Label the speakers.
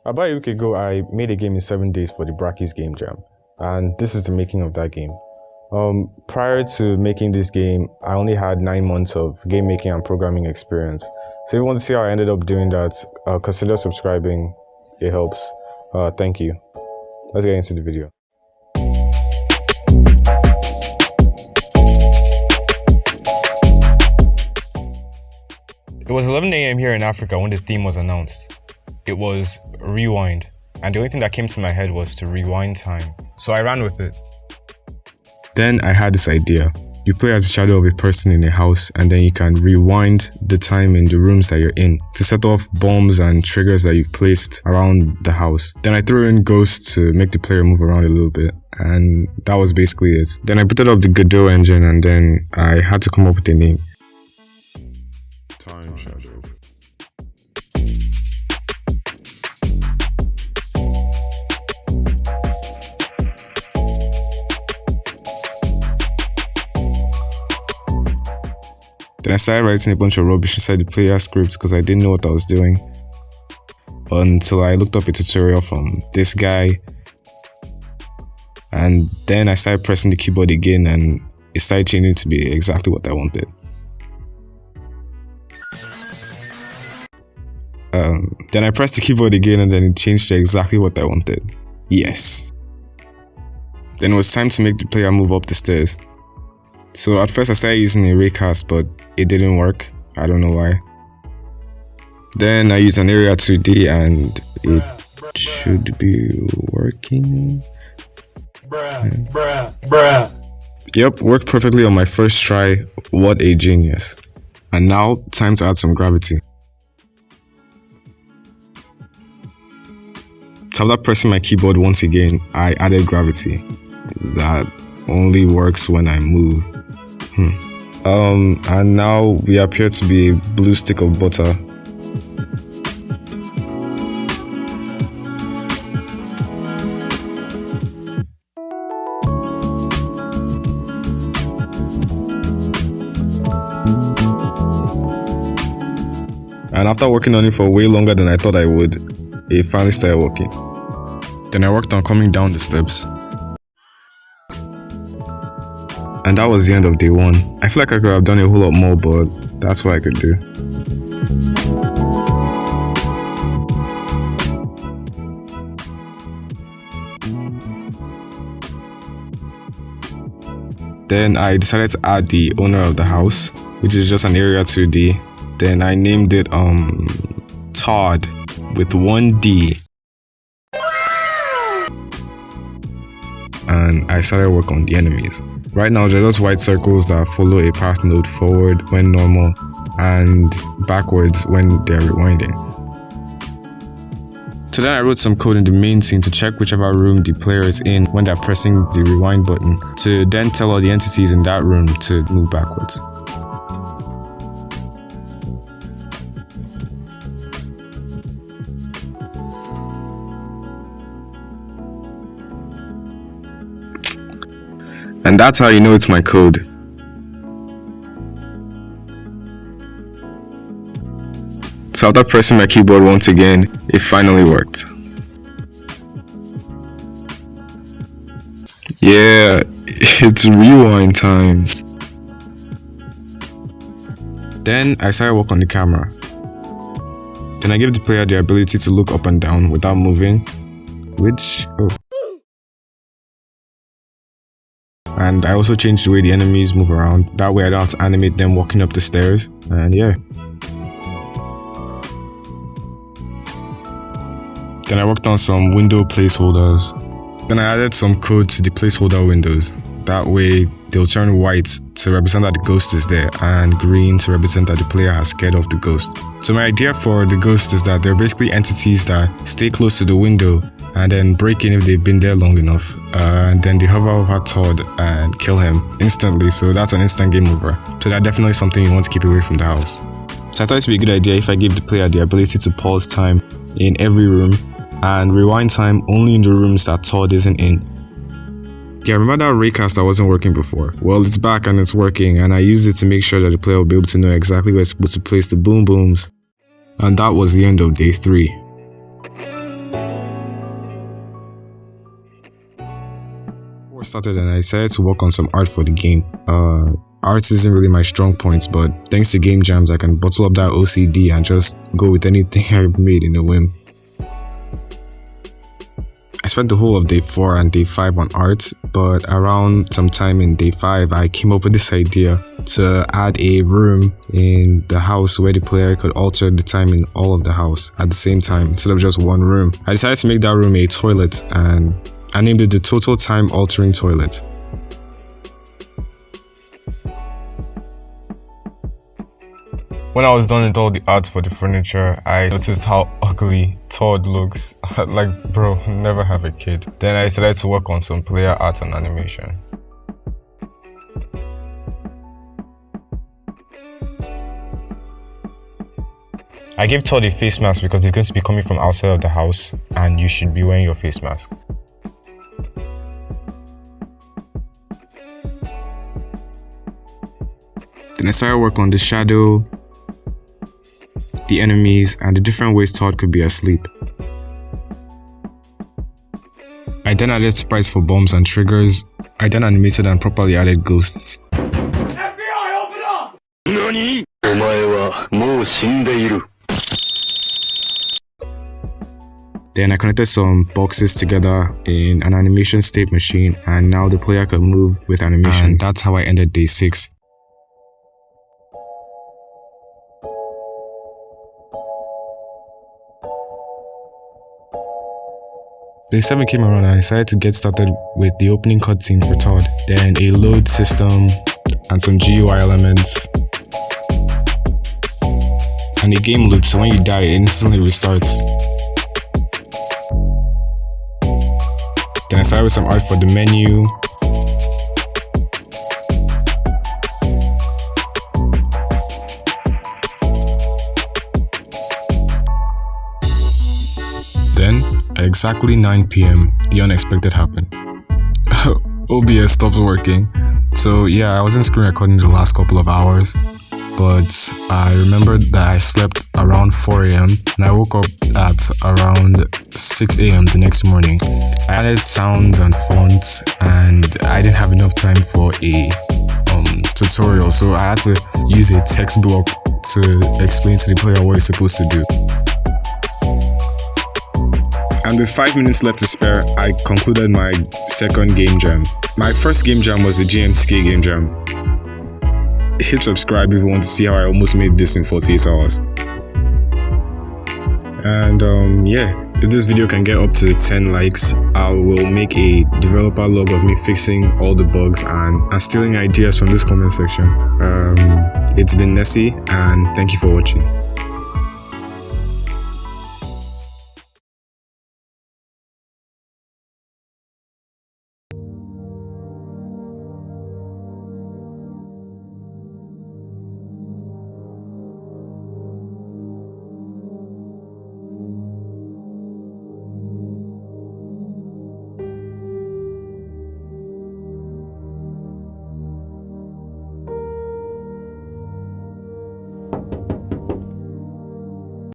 Speaker 1: About a week ago, I made a game in 7 days for the Brackeys game jam, and this is the making of that game. Prior to making this game, I only had 9 months of game making and programming experience. So if you want to see how I ended up doing that, consider subscribing. It helps. Thank you. Let's get into the video. It was 11 a.m. here in Africa when the theme was announced. It was rewind, and the only thing that came to my head was to rewind time. So I ran with it. Then I had this idea. You play as a shadow of a person in a house, and then you can rewind the time in the rooms that you're in to set off bombs and triggers that you've placed around the house. Then I threw in ghosts to make the player move around a little bit, and that was basically it. Then I booted up the Godot Engine, and then I had to come up with a name. Time Shadow. Then I started writing a bunch of rubbish inside the player script because I didn't know what I was doing. Until I looked up a tutorial from this guy. And then I started pressing the keyboard again and it started changing to be exactly what I wanted. Then I pressed the keyboard again and then it changed to exactly what I wanted. Yes. Then it was time to make the player move up the stairs. So at first I started using a raycast, but it didn't work. I don't know why. Then I used an area 2D and it should be working. Yep, worked perfectly on my first try. What a genius. And now, time to add some gravity. So after pressing my keyboard once again, I added gravity. That only works when I move. And now we appear to be a blue stick of butter. And after working on it for way longer than I thought I would, it finally started working. Then I worked on coming down the steps. And that was the end of day 1. I feel like I could have done a whole lot more, but that's what I could do. Then I decided to add the owner of the house, which is just an area 2D. Then I named it Todd with 1 D. And I started work on the enemies. Right now, they're just white circles that follow a path node forward when normal and backwards when they're rewinding. So then I wrote some code in the main scene to check whichever room the player is in when they're pressing the rewind button, to then tell all the entities in that room to move backwards. And that's how you know it's my code. So after pressing my keyboard once again, it finally worked. Yeah, it's rewind time. Then I started work on the camera. Then I gave the player the ability to look up and down without moving, And I also changed the way the enemies move around. That way I don't have to animate them walking up the stairs. And yeah. Then I worked on some window placeholders. Then I added some code to the placeholder windows. That way they'll turn white to represent that the ghost is there and green to represent that the player has scared off the ghost. So my idea for the ghost is that they're basically entities that stay close to the window and then break in if they've been there long enough, and then they hover over Todd and kill him instantly. So that's an instant game over. So that's definitely something you want to keep away from the house. So I thought it would be a good idea if I gave the player the ability to pause time in every room and rewind time only in the rooms that Todd isn't in. Yeah, remember that raycast that wasn't working before? Well, it's back and it's working, and I used it to make sure that the player will be able to know exactly where it's supposed to place the boom booms. And that was the end of day 3. Before I started, and I decided to work on some art for the game. Art isn't really my strong point, but thanks to game jams, I can bottle up that OCD and just go with anything I made in a whim. I spent the whole of day 4 and day 5 on art, but around sometime in day 5, I came up with this idea to add a room in the house where the player could alter the time in all of the house at the same time instead of just one room. I decided to make that room a toilet, and I named it the Total Time Altering Toilet. When I was done with all the art for the furniture, I noticed how ugly Todd looks. Like, bro, never have a kid. Then I decided to work on some player art and animation. I gave Todd a face mask because he's going to be coming from outside of the house and you should be wearing your face mask. Then I started work on the shadow, the enemies, and the different ways Todd could be asleep. I then added sprites for bombs and triggers. I then animated and properly added ghosts.
Speaker 2: FBI, open up!
Speaker 3: NANI?! お前はもう死んでいる。
Speaker 1: Then I connected some boxes together in an animation state machine, and now the player could move with animation. And that's how I ended day 6. Day 7 came around and I decided to get started with the opening cutscene for Todd, then a load system and some GUI elements, and a game loop, so when you die it instantly restarts. Then I started with some art for the menu, then at exactly 9 PM, the unexpected happened. OBS stopped working. So yeah, I wasn't screen recording the last couple of hours, but I remembered that I slept around 4 AM and I woke up at around 6 AM the next morning. I added sounds and fonts and I didn't have enough time for a tutorial, so I had to use a text block to explain to the player what he's supposed to do. And with 5 minutes left to spare, I concluded my second game jam. My first game jam was the GMTK game jam. Hit subscribe if you want to see how I almost made this in 48 hours. And yeah, if this video can get up to 10 likes, I will make a developer log of me fixing all the bugs and stealing ideas from this comment section. It's been Nesi, and thank you for watching.